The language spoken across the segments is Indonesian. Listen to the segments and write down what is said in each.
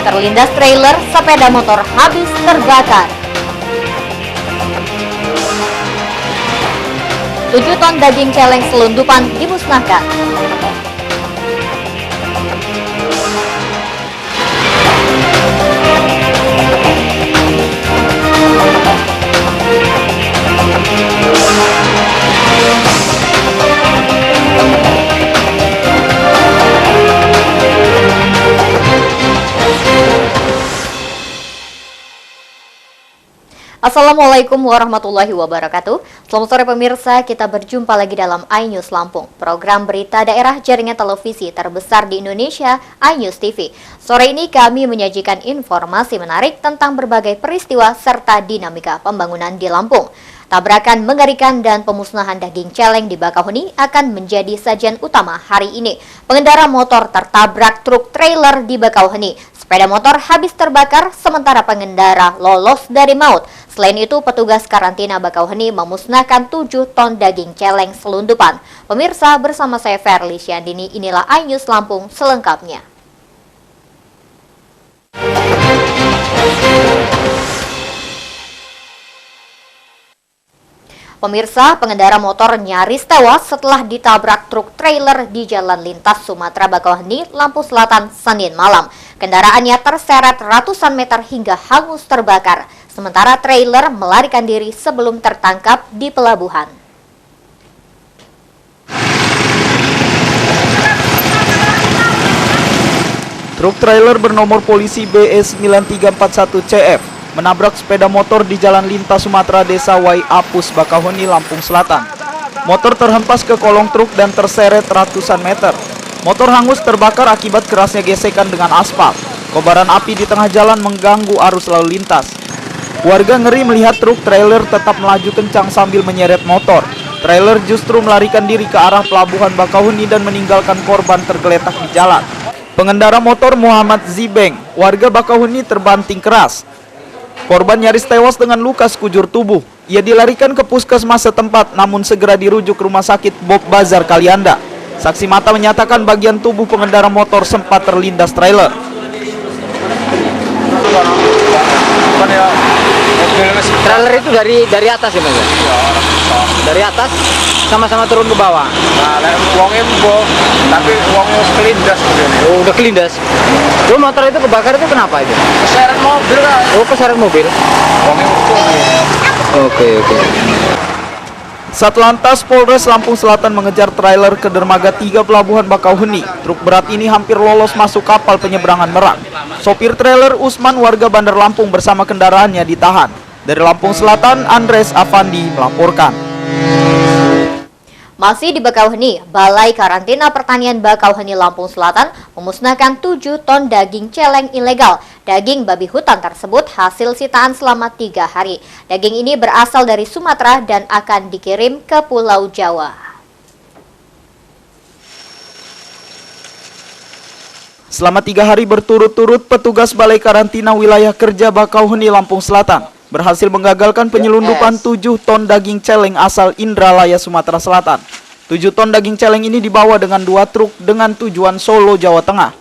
Terlindas trailer, sepeda motor habis terbakar. 7 ton daging celeng selundupan dimusnahkan. Assalamualaikum warahmatullahi wabarakatuh. Selamat sore pemirsa, kita berjumpa lagi dalam iNews Lampung, program berita daerah jaringan televisi terbesar di Indonesia, iNews TV. Sore ini kami menyajikan informasi menarik tentang berbagai peristiwa serta dinamika pembangunan di Lampung. Tabrakan mengerikan dan pemusnahan daging celeng di Bakauheni akan menjadi sajian utama hari ini. Pengendara motor tertabrak truk trailer di Bakauheni. Sepeda motor habis terbakar sementara pengendara lolos dari maut. Selain itu, petugas karantina Bakauheni memusnahkan 7 ton daging celeng selundupan. Pemirsa, bersama saya Ferly Syandini, inilah iNews Lampung selengkapnya. Pemirsa, pengendara motor nyaris tewas setelah ditabrak truk trailer di Jalan Lintas Sumatera Bakauheni, Lampung Selatan, Senin malam. Kendaraannya terseret ratusan meter hingga hangus terbakar, sementara trailer melarikan diri sebelum tertangkap di pelabuhan. Truk trailer bernomor polisi BE9341CF menabrak sepeda motor di Jalan Lintas Sumatera Desa Wai Apus, Bakauheni, Lampung Selatan. Motor terhempas ke kolong truk dan terseret ratusan meter. Motor hangus terbakar akibat kerasnya gesekan dengan aspal. Kobaran api di tengah jalan mengganggu arus lalu lintas. Warga ngeri melihat truk trailer tetap melaju kencang sambil menyeret motor. Trailer justru melarikan diri ke arah pelabuhan Bakauheni dan meninggalkan korban tergeletak di jalan. Pengendara motor Muhammad Zibeng, warga Bakauheni, terbanting keras. Korban nyaris tewas dengan luka sekujur tubuh. Ia dilarikan ke puskesmas setempat namun segera dirujuk ke rumah sakit Bob Bazar Kalianda. Saksi mata menyatakan bagian tubuh pengendara motor sempat terlindas trailer. Trailer itu dari atas ya Mas? Dari atas sama-sama turun ke bawah. Nah, uangnya mbok, tapi uangnya kelindas sebenarnya. Oh, udah kelindas. Lo motor itu kebakar itu kenapa itu? Keseret mobil kan. Oh, keseret mobil. Uangnya utuh. Oke. Satlantas Polres Lampung Selatan mengejar trailer ke dermaga 3 Pelabuhan Bakauheni. Truk berat ini hampir lolos masuk kapal penyeberangan Merak. Sopir trailer Usman, warga Bandar Lampung, bersama kendaraannya ditahan. Dari Lampung Selatan, Andres Avandi melaporkan. Masih di Bakauheni, Balai Karantina Pertanian Bakauheni, Lampung Selatan memusnahkan 7 ton daging celeng ilegal. Daging babi hutan tersebut hasil sitaan selama 3 hari. Daging ini berasal dari Sumatera dan akan dikirim ke Pulau Jawa. Selama 3 hari berturut-turut, petugas Balai Karantina Wilayah Kerja Bakauheni, Lampung Selatan berhasil menggagalkan penyelundupan 7 ton daging celeng asal Indralaya, Sumatera Selatan. 7 ton daging celeng ini dibawa dengan 2 truk dengan tujuan Solo, Jawa Tengah.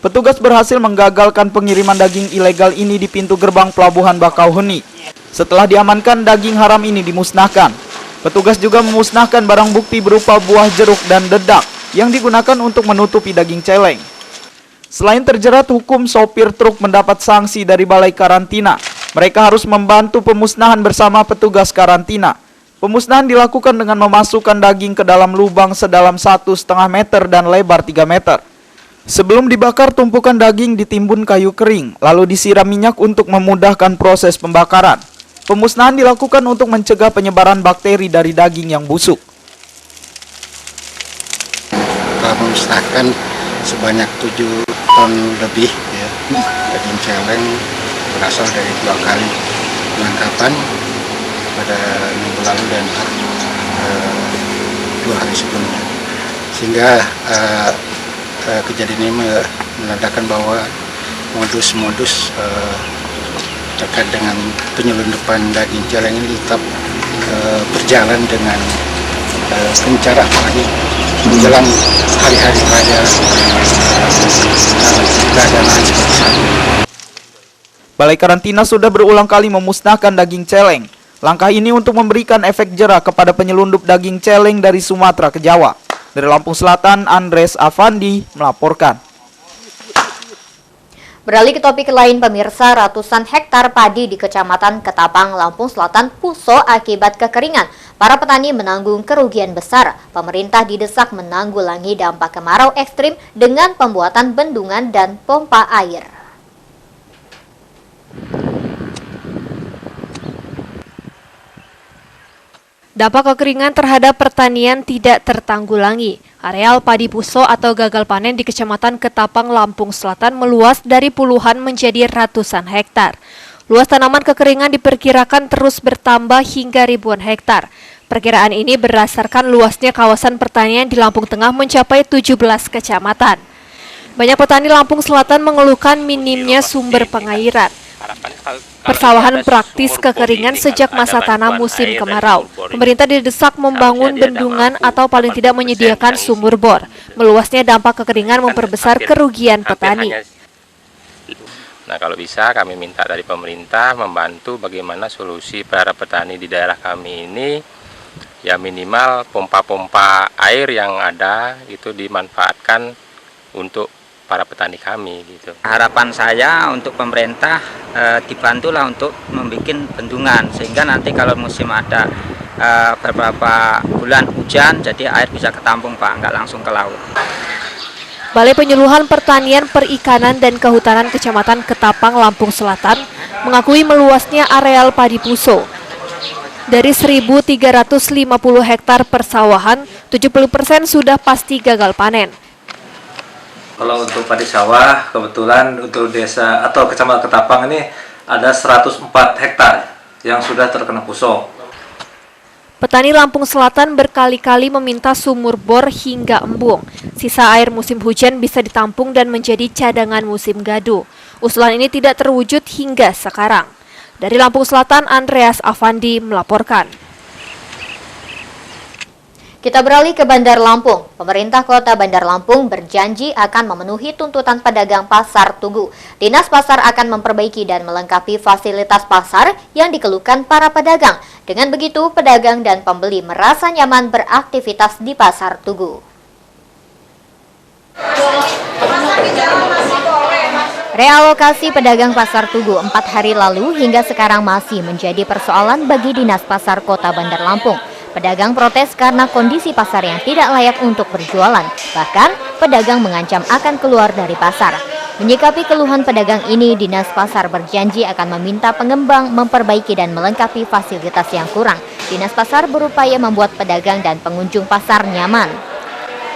Petugas berhasil menggagalkan pengiriman daging ilegal ini di pintu gerbang pelabuhan Bakauheni. Setelah diamankan, daging haram ini dimusnahkan. Petugas juga memusnahkan barang bukti berupa buah jeruk dan dedak yang digunakan untuk menutupi daging celeng. Selain terjerat hukum, sopir truk mendapat sanksi dari Balai Karantina. Mereka harus membantu pemusnahan bersama petugas karantina. Pemusnahan dilakukan dengan memasukkan daging ke dalam lubang sedalam 1,5 meter dan lebar 3 meter. Sebelum dibakar, tumpukan daging ditimbun kayu kering, lalu disiram minyak untuk memudahkan proses pembakaran. Pemusnahan dilakukan untuk mencegah penyebaran bakteri dari daging yang busuk. Kita memusnahkan sebanyak 7 ton lebih ya, daging celeng berasal dari 2 kali penangkapan pada minggu lalu dan 2 hari sebelumnya, sehingga kejadian ini menandakan bahwa modus-modus terkait dengan penyelundupan daging celeng ini tetap berjalan dengan gencar, apalagi menjelang hari-hari raya dan lain seperti saat ini. Balai Karantina sudah berulang kali memusnahkan daging celeng. Langkah ini untuk memberikan efek jera kepada penyelundup daging celeng dari Sumatera ke Jawa. Dari Lampung Selatan, Andres Afandi melaporkan. Beralih ke topik lain, pemirsa, ratusan hektar padi di Kecamatan Ketapang, Lampung Selatan puso akibat kekeringan. Para petani menanggung kerugian besar. Pemerintah didesak menanggulangi dampak kemarau ekstrim dengan pembuatan bendungan dan pompa air. Dampak kekeringan terhadap pertanian tidak tertanggulangi. Areal padi puso atau gagal panen di Kecamatan Ketapang, Lampung Selatan meluas dari puluhan menjadi ratusan hektar. Luas tanaman kekeringan diperkirakan terus bertambah hingga ribuan hektar. Perkiraan ini berdasarkan luasnya kawasan pertanian di Lampung Tengah mencapai 17 kecamatan. Banyak petani Lampung Selatan mengeluhkan minimnya sumber pengairan. Persawahan praktis kekeringan sejak masa tanam musim kemarau. Pemerintah didesak membangun bendungan atau paling tidak menyediakan sumur bor. Meluasnya dampak kekeringan memperbesar kerugian petani. Nah, kalau bisa kami minta dari pemerintah membantu bagaimana solusi para petani di daerah kami ini, ya minimal pompa-pompa air yang ada itu dimanfaatkan untuk para petani kami gitu. Harapan saya untuk pemerintah dibantulah untuk membuat bendungan sehingga nanti kalau musim ada beberapa bulan hujan jadi air bisa ketampung Pak, nggak langsung ke laut. Balai Penyuluhan Pertanian, Perikanan, dan Kehutanan Kecamatan Ketapang, Lampung Selatan mengakui meluasnya areal padi puso. Dari 1.350 hektar persawahan, 70% sudah pasti gagal panen. Kalau untuk padi sawah, kebetulan untuk desa atau Kecamatan Ketapang ini ada 104 hektar yang sudah terkena puso. Petani Lampung Selatan berkali-kali meminta sumur bor hingga embung. Sisa air musim hujan bisa ditampung dan menjadi cadangan musim gadu. Usulan ini tidak terwujud hingga sekarang. Dari Lampung Selatan, Andreas Afandi melaporkan. Kita beralih ke Bandar Lampung. Pemerintah Kota Bandar Lampung berjanji akan memenuhi tuntutan pedagang Pasar Tugu. Dinas Pasar akan memperbaiki dan melengkapi fasilitas pasar yang dikeluhkan para pedagang. Dengan begitu, pedagang dan pembeli merasa nyaman beraktivitas di Pasar Tugu. Realokasi pedagang Pasar Tugu 4 hari lalu hingga sekarang masih menjadi persoalan bagi Dinas Pasar Kota Bandar Lampung. Pedagang protes karena kondisi pasar yang tidak layak untuk berjualan. Bahkan, pedagang mengancam akan keluar dari pasar. Menyikapi keluhan pedagang ini, Dinas Pasar berjanji akan meminta pengembang memperbaiki dan melengkapi fasilitas yang kurang. Dinas Pasar berupaya membuat pedagang dan pengunjung pasar nyaman.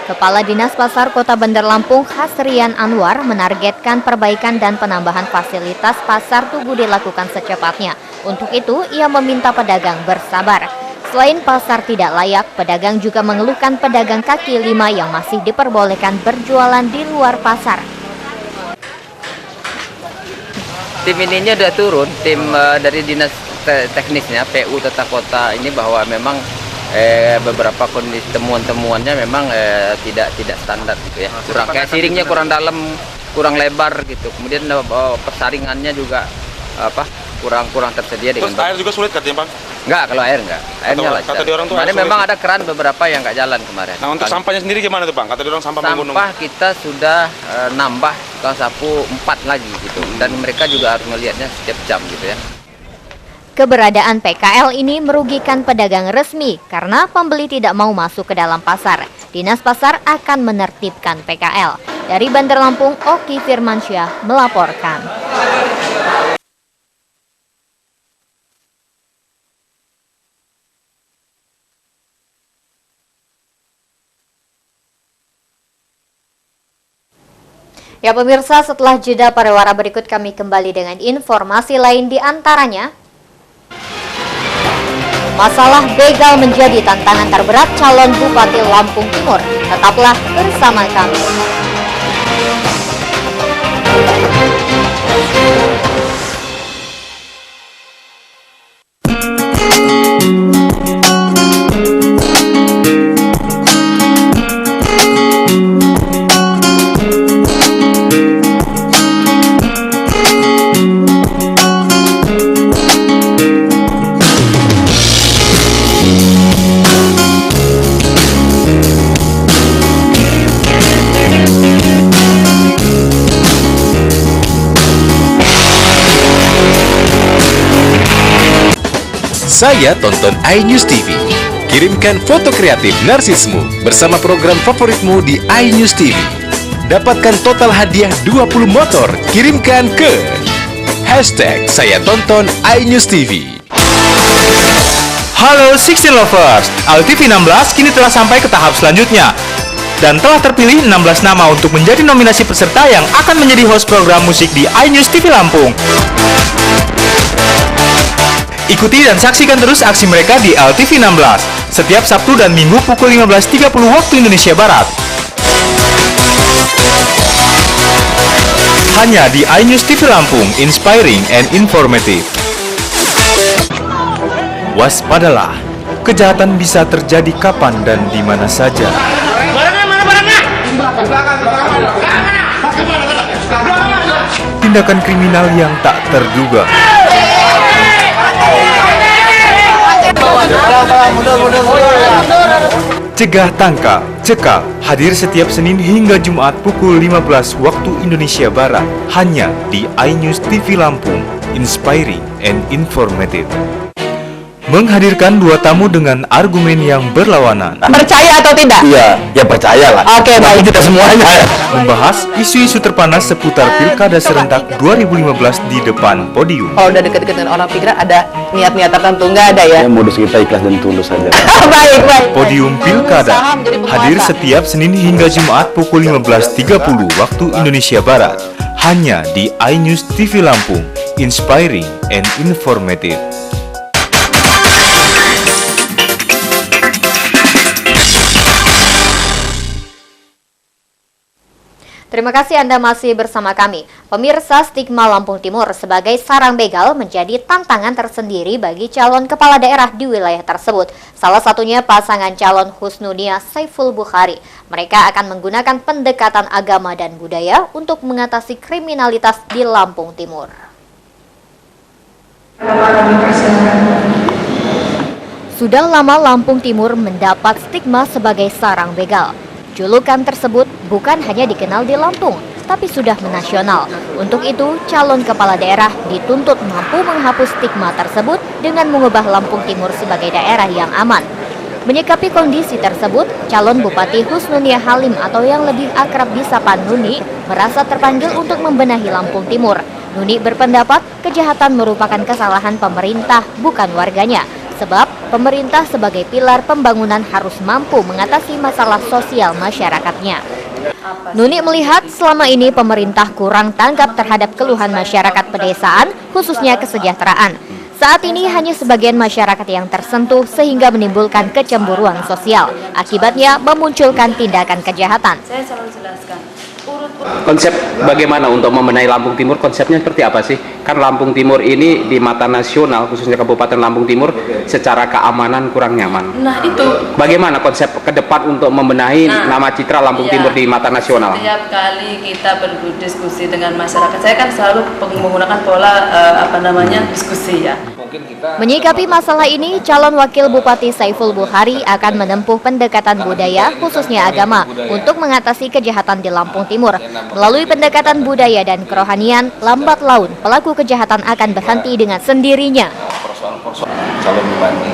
Kepala Dinas Pasar Kota Bandar Lampung, Hasrian Anwar, menargetkan perbaikan dan penambahan fasilitas Pasar Tugu dilakukan secepatnya. Untuk itu, ia meminta pedagang bersabar. Selain pasar tidak layak, pedagang juga mengeluhkan pedagang kaki lima yang masih diperbolehkan berjualan di luar pasar. Tim ininya sudah turun, tim dari dinas teknisnya PU Tata Kota ini bahwa memang beberapa kondisi temuan-temuannya memang tidak standar gitu ya. Kurang kayak siringnya kurang dalam, kurang lebar gitu. Kemudian persaringannya juga kurang tersedia dengan air juga sulit katanya, Bang? Enggak, kalau air enggak. Airnya lancar. Kata di orang tuh kemarin memang ada keran beberapa yang enggak jalan kemarin. Nah, untuk sampahnya sendiri gimana tuh, Bang? Kata di orang sampah menggunung. Sampah kita sudah nambah tukang sapu 4 lagi gitu. Dan mereka juga harus melihatnya setiap jam gitu ya. Keberadaan PKL ini merugikan pedagang resmi karena pembeli tidak mau masuk ke dalam pasar. Dinas Pasar akan menertibkan PKL. Dari Bandar Lampung, Oki Firmansyah melaporkan. Ya pemirsa, setelah jeda pariwara berikut kami kembali dengan informasi lain, di antaranya masalah begal menjadi tantangan terberat calon Bupati Lampung Timur. Tetaplah bersama kami. Saya tonton iNews TV. Kirimkan foto kreatif narsismu bersama program favoritmu di iNews TV. Dapatkan total hadiah 20 motor. Kirimkan ke #saya tonton iNews TV. Halo 16 Lovers, ALTV 16 kini telah sampai ke tahap selanjutnya dan telah terpilih 16 nama untuk menjadi nominasi peserta yang akan menjadi host program musik di iNews TV Lampung. Ikuti dan saksikan terus aksi mereka di ALTV 16 setiap Sabtu dan Minggu pukul 15.30 waktu Indonesia Barat. Hanya di iNews TV Lampung, inspiring and informative. Waspadalah, kejahatan bisa terjadi kapan dan di mana saja. Tindakan kriminal yang tak terduga. Cegah, tangkap, cekal, hadir setiap Senin hingga Jumat pukul 15 waktu Indonesia Barat, hanya di iNews TV Lampung, inspiring and informative. Menghadirkan dua tamu dengan argumen yang berlawanan. Percaya atau tidak? Iya, ya percayalah. Oke, baik. Tidak semuanya. Membahas isu-isu terpanas seputar Pilkada Serentak 2015 di depan podium. Kalau udah deket-deket dengan orang pikiran ada niat-niat tertentu, nggak ada ya? Ya modus kita ikhlas dan tulus saja. Baik. Podium Pilkada hadir setiap Senin hingga Jumat pukul 15.30 waktu Indonesia Barat, hanya di iNews TV Lampung, inspiring and informative. Terima kasih Anda masih bersama kami. Pemirsa, stigma Lampung Timur sebagai sarang begal menjadi tantangan tersendiri bagi calon kepala daerah di wilayah tersebut. Salah satunya pasangan calon Husnunia Saiful Bukhari. Mereka akan menggunakan pendekatan agama dan budaya untuk mengatasi kriminalitas di Lampung Timur. Sudah lama Lampung Timur mendapat stigma sebagai sarang begal. Julukan tersebut bukan hanya dikenal di Lampung, tapi sudah menasional. Untuk itu, calon kepala daerah dituntut mampu menghapus stigma tersebut dengan mengubah Lampung Timur sebagai daerah yang aman. Menyikapi kondisi tersebut, calon Bupati Husnunia Halim atau yang lebih akrab disapa Nuni merasa terpanggil untuk membenahi Lampung Timur. Nuni berpendapat kejahatan merupakan kesalahan pemerintah, bukan warganya. Sebab pemerintah sebagai pilar pembangunan harus mampu mengatasi masalah sosial masyarakatnya. Nuni melihat selama ini pemerintah kurang tanggap terhadap keluhan masyarakat pedesaan, khususnya kesejahteraan. Saat ini hanya sebagian masyarakat yang tersentuh sehingga menimbulkan kecemburuan sosial. Akibatnya memunculkan tindakan kejahatan. Saya selalu jelaskan. Konsep bagaimana untuk membenahi Lampung Timur, konsepnya seperti apa sih? Kan Lampung Timur ini di mata nasional, khususnya Kabupaten Lampung Timur, secara keamanan kurang nyaman. Nah itu. Bagaimana konsep ke depan untuk membenahi nama citra Lampung Timur di mata nasional? Setiap kali kita berdiskusi dengan masyarakat, saya kan selalu menggunakan pola diskusi ya. Menyikapi masalah ini, calon wakil Bupati Saiful Bukhari akan menempuh pendekatan budaya, khususnya agama, untuk mengatasi kejahatan di Lampung Timur. Melalui pendekatan budaya dan kerohanian, lambat laun pelaku kejahatan akan berhenti dengan sendirinya. Persoalan calon bupati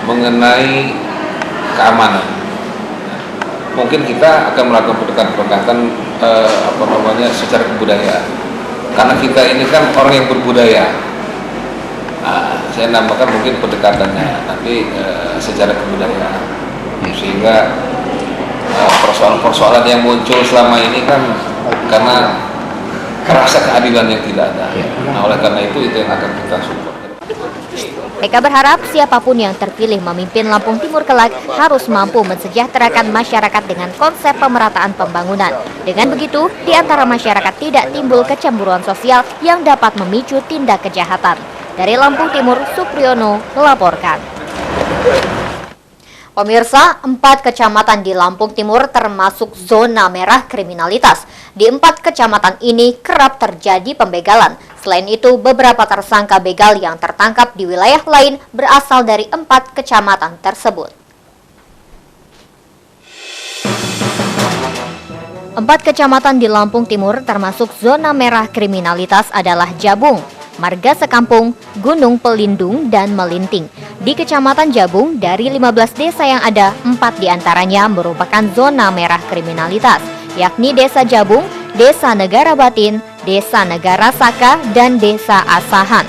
mengenai keamanan, mungkin kita akan melakukan pendekatan secara kebudayaan, karena kita ini kan orang yang berbudaya. Saya nambahkan mungkin pendekatannya nanti secara kebudayaan, sehingga persoalan-persoalan yang muncul selama ini kan karena rasa keadilan yang tidak ada. Nah, oleh karena itu yang akan kita support. Mereka berharap siapapun yang terpilih memimpin Lampung Timur kelak harus mampu mensejahterakan masyarakat dengan konsep pemerataan pembangunan. Dengan begitu, di antara masyarakat tidak timbul kecemburuan sosial yang dapat memicu tindak kejahatan. Dari Lampung Timur, Supriyono melaporkan. Pemirsa, 4 kecamatan di Lampung Timur termasuk zona merah kriminalitas. Di 4 kecamatan ini kerap terjadi pembegalan. Selain itu, beberapa tersangka begal yang tertangkap di wilayah lain berasal dari 4 kecamatan tersebut. 4 kecamatan di Lampung Timur termasuk zona merah kriminalitas adalah Jabung, Marga Sekampung, Gunung Pelindung, dan Melinting. Di Kecamatan Jabung, dari 15 desa yang ada, 4 diantaranya merupakan zona merah kriminalitas, yakni Desa Jabung, Desa Negara Batin, Desa Negara Saka, dan Desa Asahan.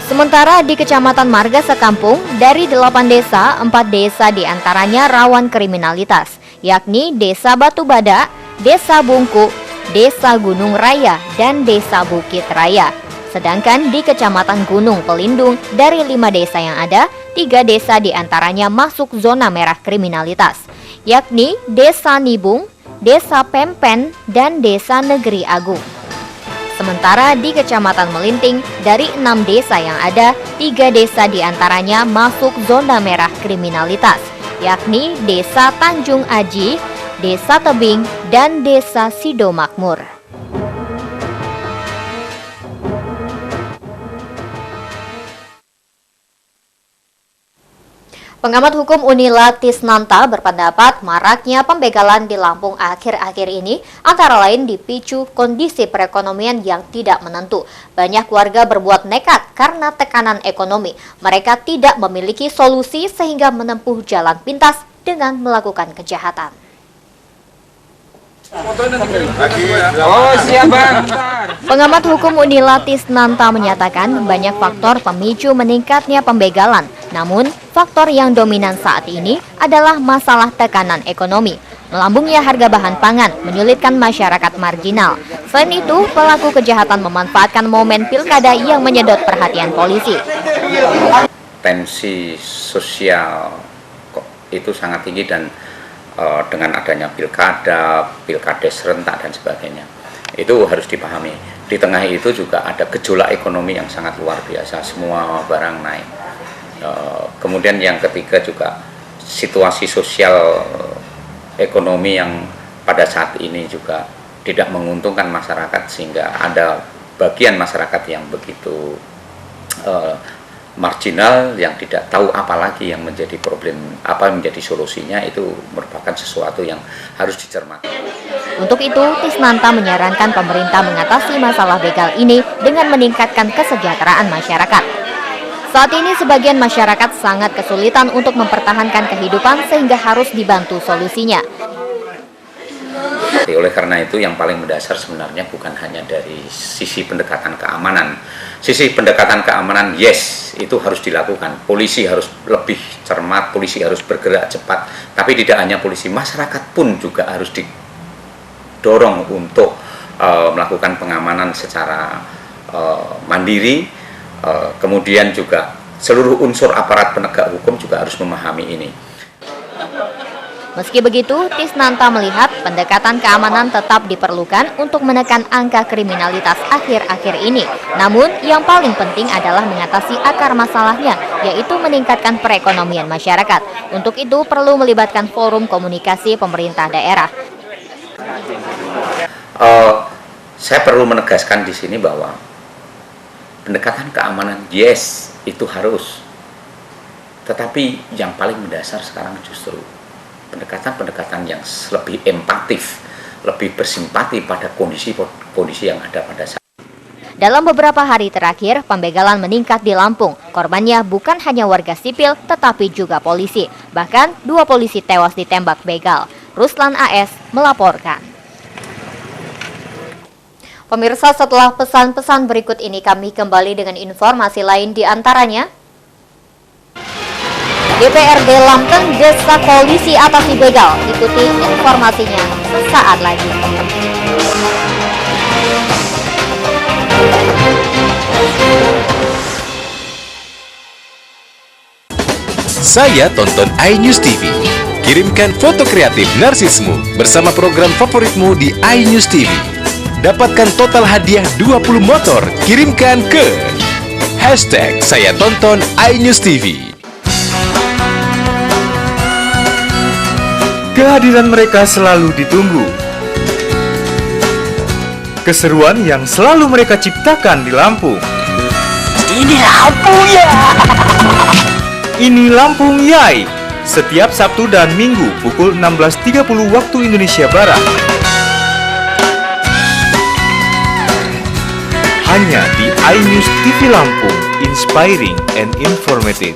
Sementara di Kecamatan Marga Sekampung, dari 8 desa, 4 desa diantaranya rawan kriminalitas, yakni Desa Batu Badak, Desa Bungku, Desa Gunung Raya, dan Desa Bukit Raya. Sedangkan di Kecamatan Gunung Pelindung, dari 5 desa yang ada, 3 desa diantaranya masuk zona merah kriminalitas, yakni Desa Nibung, Desa Pempen, dan Desa Negeri Agung. Sementara di Kecamatan Melinting, dari 6 desa yang ada, 3 desa diantaranya masuk zona merah kriminalitas, yakni Desa Tanjung Aji, Desa Tebing, dan Desa Sido Makmur. Pengamat hukum Unila Tisnanta berpendapat maraknya pembegalan di Lampung akhir-akhir ini antara lain dipicu kondisi perekonomian yang tidak menentu. Banyak warga berbuat nekat karena tekanan ekonomi. Mereka tidak memiliki solusi sehingga menempuh jalan pintas dengan melakukan kejahatan. Pengamat hukum Unila Tisnanta menyatakan banyak faktor pemicu meningkatnya pembegalan. Namun, faktor yang dominan saat ini adalah masalah tekanan ekonomi. Melambungnya harga bahan pangan menyulitkan masyarakat marginal. Selain itu, pelaku kejahatan memanfaatkan momen pilkada yang menyedot perhatian polisi. Tensi sosial itu sangat tinggi dan dengan adanya pilkada serentak dan sebagainya, itu harus dipahami. Di tengah itu juga ada gejolak ekonomi yang sangat luar biasa, semua barang naik. Kemudian yang ketiga juga situasi sosial ekonomi yang pada saat ini juga tidak menguntungkan masyarakat, sehingga ada bagian masyarakat yang begitu marginal yang tidak tahu apa lagi yang menjadi problem, apa yang menjadi solusinya. Itu merupakan sesuatu yang harus dicermati. Untuk itu, Tisnanta menyarankan pemerintah mengatasi masalah begal ini dengan meningkatkan kesejahteraan masyarakat. Saat ini sebagian masyarakat sangat kesulitan untuk mempertahankan kehidupan sehingga harus dibantu solusinya. Oleh karena itu yang paling mendasar sebenarnya bukan hanya dari sisi pendekatan keamanan. Sisi pendekatan keamanan, yes, itu harus dilakukan. Polisi harus lebih cermat, polisi harus bergerak cepat. Tapi tidak hanya polisi, masyarakat pun juga harus didorong untuk melakukan pengamanan secara mandiri. Kemudian juga seluruh unsur aparat penegak hukum juga harus memahami ini. Meski begitu, Tisnanta melihat pendekatan keamanan tetap diperlukan untuk menekan angka kriminalitas akhir-akhir ini. Namun, yang paling penting adalah mengatasi akar masalahnya, yaitu meningkatkan perekonomian masyarakat. Untuk itu, perlu melibatkan forum komunikasi pemerintah daerah. Saya perlu menegaskan di sini bahwa pendekatan keamanan, yes, itu harus. Tetapi yang paling mendasar sekarang justru pendekatan-pendekatan yang lebih empatif, lebih bersimpati pada kondisi yang ada pada saat. Dalam beberapa hari terakhir, pembegalan meningkat di Lampung. Korbannya bukan hanya warga sipil, tetapi juga polisi. Bahkan 2 polisi tewas ditembak begal. Ruslan AS melaporkan. Pemirsa, setelah pesan-pesan berikut ini kami kembali dengan informasi lain, di antaranya DPRD Lampung desak polisi atasi begal. Ikuti informasinya sesaat lagi. Saya tonton iNews TV. Kirimkan foto kreatif narsismu bersama program favoritmu di iNews TV. Dapatkan total hadiah 20 motor. Kirimkan ke #SayaTonton iNews TV. Kehadiran mereka selalu ditunggu. Keseruan yang selalu mereka ciptakan di Lampung. Ini Lampung ya. Ini Lampung Yai. Setiap Sabtu dan Minggu pukul 16.30 waktu Indonesia Barat. hanya di iNews TV Lampung, inspiring and informative.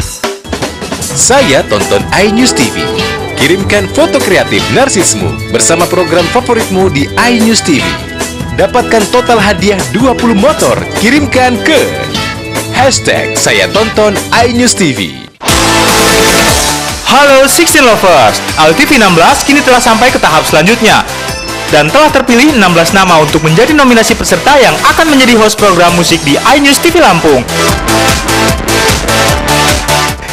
Saya tonton iNews TV. Kirimkan foto kreatif narsismu bersama program favoritmu di iNews TV. Dapatkan total hadiah 20 motor. Kirimkan ke #saya tonton iNews TV. Halo 16 Lovers, ALTV 16 kini telah sampai ke tahap selanjutnya dan telah terpilih 16 nama untuk menjadi nominasi peserta yang akan menjadi host program musik di iNews TV Lampung.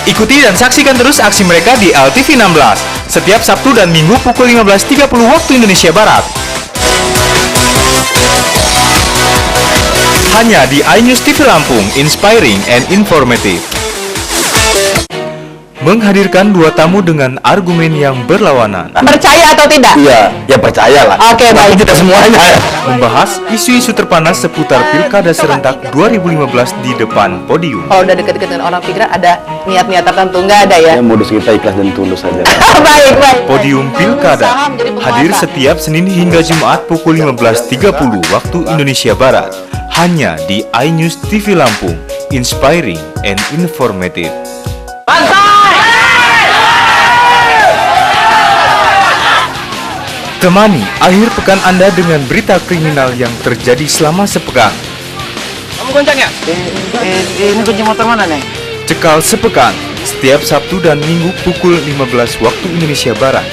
Ikuti dan saksikan terus aksi mereka di ALTV 16 setiap Sabtu dan Minggu pukul 15.30 waktu Indonesia Barat. Hanya di iNews TV Lampung, inspiring and informative. Menghadirkan dua tamu dengan argumen yang berlawanan. Percaya atau tidak? Iya, ya percayalah. Oke, baik. Tidak semuanya. Membahas isu-isu terpanas seputar Pilkada serentak 2015 di depan podium. Kalau udah deket-deket dengan orang pikiran ada niat-niat tertentu, nggak ada ya? Ya modus kita ikhlas dan tulus saja. Baik. Podium Pilkada hadir setiap Senin hingga Jumat pukul 15.30 waktu Indonesia Barat. Hanya di iNews TV Lampung, inspiring and informative. Temani akhir pekan Anda dengan berita kriminal yang terjadi selama sepekan. Kamu goncang ya? Ini kunci motor mana nih? Cekal sepekan, setiap Sabtu dan Minggu pukul 15 waktu Indonesia Barat.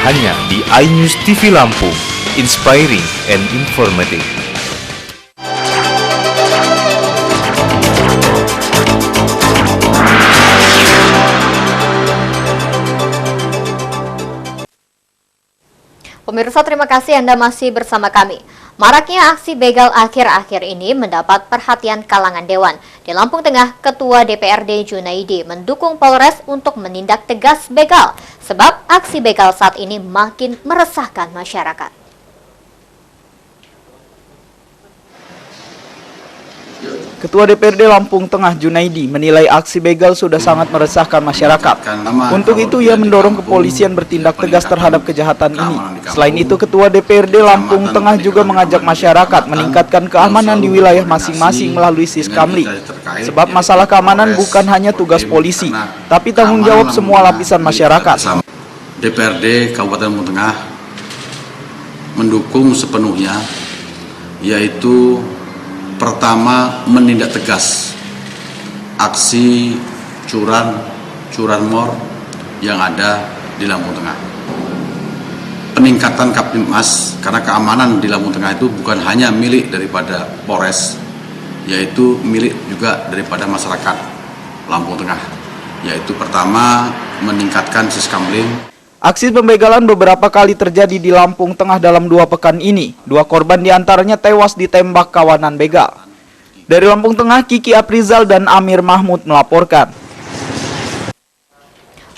Hanya di iNews TV Lampung, inspiring and informative. Pemirsa, terima kasih Anda masih bersama kami. Maraknya aksi begal akhir-akhir ini mendapat perhatian kalangan dewan. Di Lampung Tengah, Ketua DPRD Junaidi mendukung Polres untuk menindak tegas begal, sebab aksi begal saat ini makin meresahkan masyarakat. Ketua DPRD Lampung Tengah Junaidi menilai aksi begal sudah sangat meresahkan masyarakat. Untuk itu ia mendorong kepolisian bertindak tegas terhadap kejahatan ini. Selain itu, Ketua DPRD Lampung Tengah juga mengajak masyarakat meningkatkan keamanan di wilayah masing-masing melalui Siskamli. Sebab masalah keamanan bukan hanya tugas polisi, tapi tanggung jawab semua lapisan masyarakat. DPRD Kabupaten Lampung Tengah mendukung sepenuhnya, yaitu pertama, menindak tegas aksi curanmor yang ada di Lampung Tengah. Peningkatan Kaptimmas, karena keamanan di Lampung Tengah itu bukan hanya milik daripada Polres, yaitu milik juga daripada masyarakat Lampung Tengah. Yaitu pertama, meningkatkan Siskamling. Aksi pembegalan beberapa kali terjadi di Lampung Tengah dalam 2 pekan ini. 2 korban diantaranya tewas ditembak kawanan begal. Dari Lampung Tengah, Kiki Aprizal dan Amir Mahmud melaporkan.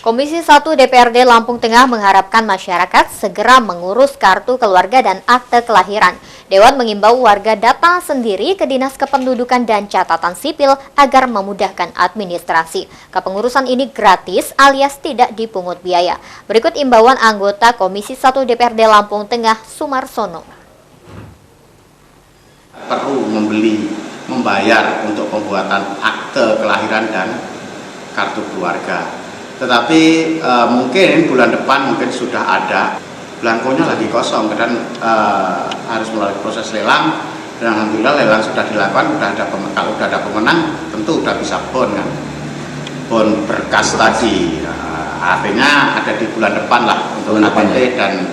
Komisi 1 DPRD Lampung Tengah mengharapkan masyarakat segera mengurus kartu keluarga dan akte kelahiran. Dewan mengimbau warga datang sendiri ke Dinas Kependudukan dan Catatan Sipil agar memudahkan administrasi. Kepengurusan ini gratis alias tidak dipungut biaya. Berikut imbauan anggota Komisi 1 DPRD Lampung Tengah, Sumarsono. Perlu membayar untuk pembuatan akte kelahiran dan kartu keluarga. Tetapi mungkin bulan depan mungkin sudah ada, belangkonya lagi kosong dan harus melalui proses lelang, dan alhamdulillah lelang sudah dilakukan, kalau sudah ada pemenang tentu sudah bisa bon kan, bon berkas tadi, artinya ada di bulan depan lah untuk KTP dan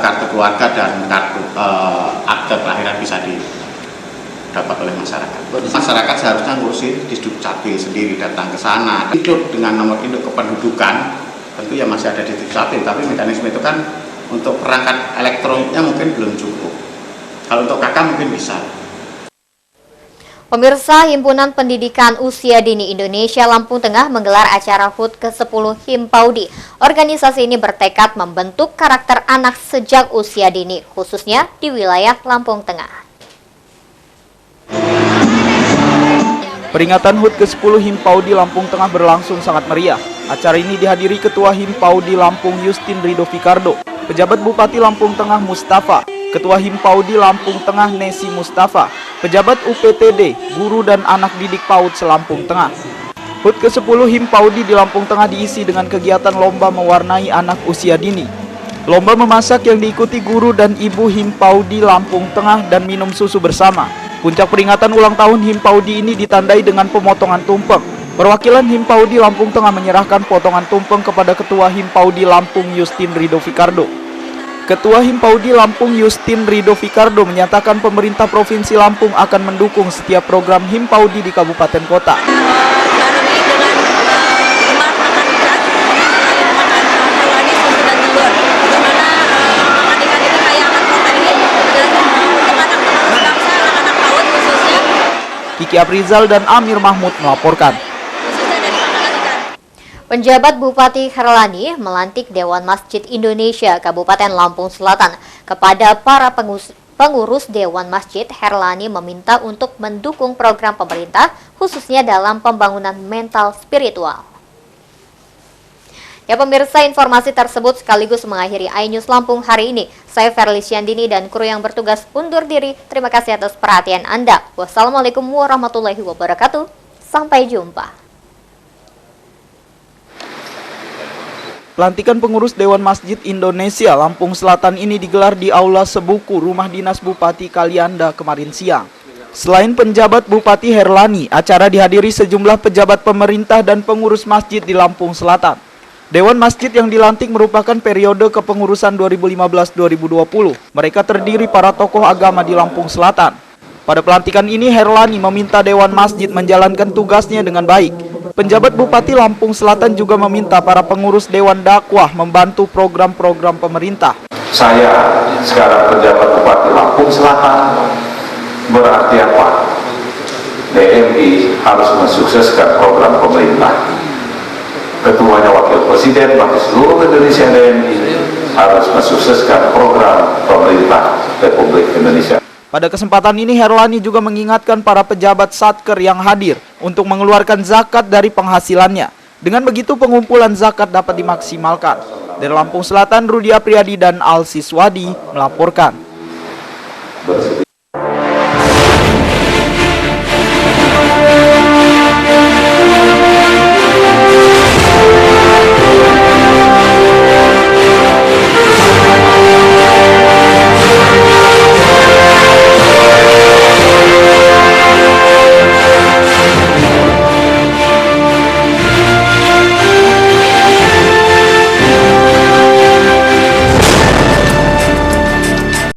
kartu keluarga dan kartu akte kelahiran bisa didapat oleh masyarakat. Masyarakat seharusnya ngurusin di Dukcapil sendiri, datang ke sana. Hidup dengan nomor induk kependudukan, tentu ya masih ada di Dukcapil, tapi mekanisme itu kan untuk perangkat elektroniknya mungkin belum cukup. Kalau untuk KK mungkin bisa. Pemirsa, Himpunan Pendidikan Usia Dini Indonesia Lampung Tengah menggelar acara HUT ke-10 Himpaudi. Organisasi ini bertekad membentuk karakter anak sejak usia dini, khususnya di wilayah Lampung Tengah. Peringatan HUT ke-10 Himpaudi Lampung Tengah berlangsung sangat meriah. Acara ini dihadiri Ketua Himpaudi Lampung Justin Rido Fikardo, Pejabat Bupati Lampung Tengah Mustafa, Ketua Himpaudi Lampung Tengah Nesi Mustafa, pejabat UPTD, guru dan anak didik PAUD se-Lampung Tengah. HUT ke-10 Himpaudi di Lampung Tengah diisi dengan kegiatan lomba mewarnai anak usia dini. Lomba memasak yang diikuti guru dan ibu Himpaudi Lampung Tengah dan minum susu bersama. Puncak peringatan ulang tahun Himpaudi ini ditandai dengan pemotongan tumpeng. Perwakilan Himpaudi Lampung Tengah menyerahkan potongan tumpeng kepada Ketua Himpaudi Lampung Justin Rido Fikardo. Ketua Himpaudi Lampung Justin Rido Fikardo menyatakan pemerintah Provinsi Lampung akan mendukung setiap program Himpaudi di kabupaten kota. Kiki Aprizal dan Amir Mahmud melaporkan. Penjabat Bupati Herlani melantik Dewan Masjid Indonesia Kabupaten Lampung Selatan. Kepada para pengurus Dewan Masjid, Herlani meminta untuk mendukung program pemerintah, khususnya dalam pembangunan mental spiritual. Ya pemirsa, informasi tersebut sekaligus mengakhiri iNews Lampung hari ini. Saya Ferly Syandini dan kru yang bertugas undur diri. Terima kasih atas perhatian Anda. Wassalamualaikum warahmatullahi wabarakatuh. Sampai jumpa. Pelantikan pengurus Dewan Masjid Indonesia Lampung Selatan ini digelar di Aula Sebuku, Rumah Dinas Bupati Kalianda kemarin siang. Selain penjabat Bupati Herlani, acara dihadiri sejumlah pejabat pemerintah dan pengurus masjid di Lampung Selatan. Dewan Masjid yang dilantik merupakan periode kepengurusan 2015-2020. Mereka terdiri para tokoh agama di Lampung Selatan. Pada pelantikan ini, Herlani meminta Dewan Masjid menjalankan tugasnya dengan baik. Penjabat Bupati Lampung Selatan juga meminta para pengurus Dewan Dakwah membantu program-program pemerintah. Saya sekarang penjabat Bupati Lampung Selatan, berarti apa? DMI harus mensukseskan program pemerintah. Ketuanya Wakil Presiden bagi seluruh Indonesia DMI harus mensukseskan program pemerintah Republik Indonesia. Pada kesempatan ini, Herlani juga mengingatkan para pejabat Satker yang hadir untuk mengeluarkan zakat dari penghasilannya. Dengan begitu, pengumpulan zakat dapat dimaksimalkan. Dari Lampung Selatan, Rudi Apriyadi dan Al Siswadi melaporkan.